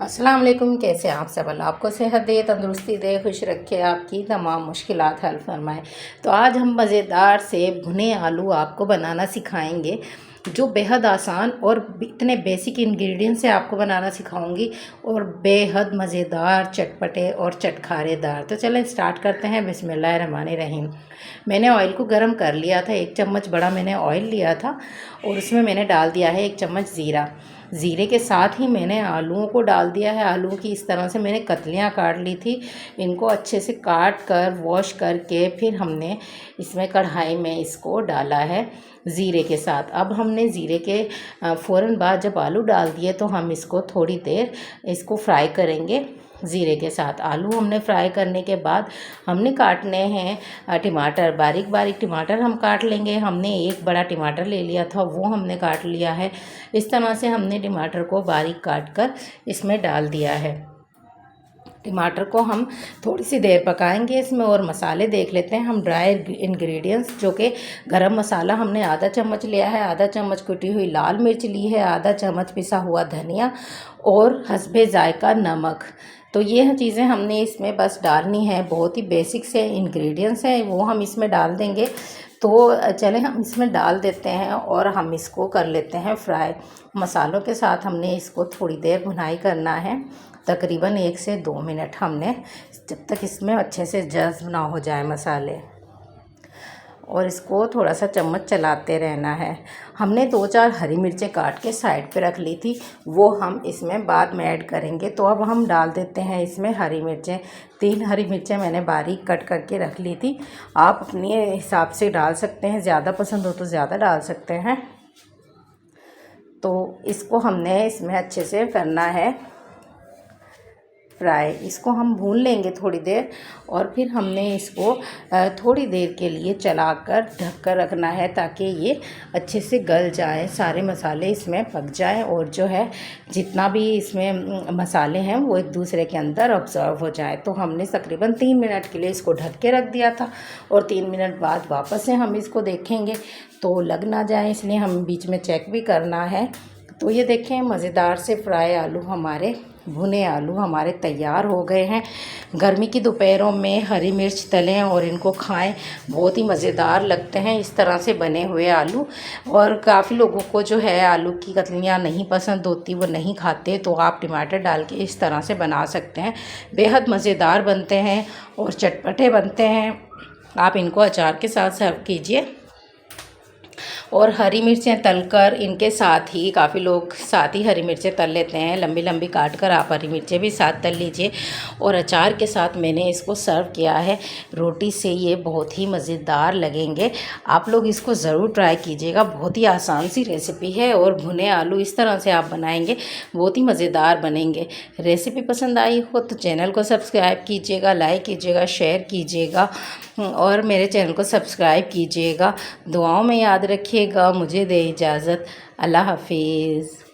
अस्सलाम वालेकुम। कैसे आप सब? अल्लाह आपको सेहत दे, तंदुरुस्ती दे, खुश रखे, आपकी तमाम मुश्किलात हल फरमाए। तो आज हम मज़ेदार से भुने आलू आपको बनाना सिखाएंगे, जो बेहद आसान और इतने बेसिक इंग्रेडिएंट से आपको बनाना सिखाऊंगी और बेहद मज़ेदार, चटपटे और चटखारेदार। तो चलें स्टार्ट करते हैं। बिस्मिल्लाहिर्रहमानिर्रहीम। मैंने ऑयल को गर्म कर लिया था, 1 चम्मच बड़ा मैंने ऑयल लिया था और उसमें मैंने डाल दिया है 1 चम्मच ज़ीरा। ज़ीरे के साथ ही मैंने आलूओं को डाल दिया है। आलूओं की इस तरह से मैंने कतलियाँ काट ली थी। इनको अच्छे से काट कर वॉश करके फिर हमने इसमें कढ़ाई में इसको डाला है ज़ीरे के साथ। अब हमने ज़ीरे के फ़ौरन बाद जब आलू डाल दिए तो हम इसको थोड़ी देर इसको फ्राई करेंगे ज़ीरे के साथ। आलू हमने फ्राई करने के बाद हमने काटने हैं टमाटर, बारीक बारीक टमाटर हम काट लेंगे। हमने एक बड़ा टमाटर ले लिया था, वो हमने काट लिया है। इस तरह से हमने टमाटर को बारीक काट कर इसमें डाल दिया है। टमाटर को हम थोड़ी सी देर पकाएंगे इसमें। और मसाले देख लेते हैं हम। ड्राई इंग्रेडिएंट्स जो कि गरम मसाला हमने आधा चम्मच लिया है, आधा चम्मच कुटी हुई लाल मिर्च ली है, आधा चम्मच पिसा हुआ धनिया और हस्बे जायका नमक। तो ये चीज़ें हमने इसमें बस डालनी है। बहुत ही बेसिक से इंग्रेडिएंट्स हैं, वो हम इसमें डाल देंगे। तो चलें हम इसमें डाल देते हैं और हम इसको कर लेते हैं फ्राई। मसालों के साथ हमने इसको थोड़ी देर भुनाई करना है, तकरीबन 1 से 2 मिनट हमने, जब तक इसमें अच्छे से जज़्ब ना हो जाए मसाले। और इसको थोड़ा सा चम्मच चलाते रहना है। हमने 2-4 हरी मिर्चें काट के साइड पे रख ली थी, वो हम इसमें बाद में ऐड करेंगे। तो अब हम डाल देते हैं इसमें हरी मिर्चें। 3 हरी मिर्चें मैंने बारीक कट करके रख ली थी। आप अपने हिसाब से डाल सकते हैं, ज़्यादा पसंद हो तो ज़्यादा डाल सकते हैं। तो इसको हमने इसमें अच्छे से करना है फ्राई। इसको हम भून लेंगे थोड़ी देर और फिर हमने इसको थोड़ी देर के लिए चलाकर ढक कर रखना है, ताकि ये अच्छे से गल जाए, सारे मसाले इसमें पक जाएं और जो है जितना भी इसमें मसाले हैं वो एक दूसरे के अंदर ऑब्ज़र्व हो जाए। तो हमने तकरीबन 3 मिनट के लिए इसको ढक के रख दिया था और 3 मिनट बाद वापस से हम इसको देखेंगे तो लग ना जाए, इसलिए हम बीच में चेक भी करना है। तो ये देखें, मज़ेदार से फ्राई आलू हमारे, भुने आलू हमारे तैयार हो गए हैं। गर्मी की दोपहरों में हरी मिर्च तलें और इनको खाएं, बहुत ही मज़ेदार लगते हैं इस तरह से बने हुए आलू। और काफ़ी लोगों को जो है आलू की कतलियाँ नहीं पसंद होती, वो नहीं खाते, तो आप टमाटर डाल के इस तरह से बना सकते हैं। बेहद मज़ेदार बनते हैं और चटपटे बनते हैं। आप इनको अचार के साथ सर्व कीजिए। और हरी मिर्चें तलकर इनके साथ ही, काफ़ी लोग साथ ही हरी मिर्चें तल लेते हैं, लंबी लंबी काट कर आप हरी मिर्चें भी साथ तल लीजिए। और अचार के साथ मैंने इसको सर्व किया है रोटी से। ये बहुत ही मज़ेदार लगेंगे, आप लोग इसको ज़रूर ट्राई कीजिएगा। बहुत ही आसान सी रेसिपी है और भुने आलू इस तरह से आप बनाएंगे, बहुत ही मज़ेदार बनेंगे। रेसिपी पसंद आई हो तो चैनल को सब्सक्राइब कीजिएगा, लाइक कीजिएगा, शेयर कीजिएगा और मेरे चैनल को सब्सक्राइब कीजिएगा। दुआओं में याद रखिएगा। मुझे दे इजाज़त। अल्लाह हाफिज़।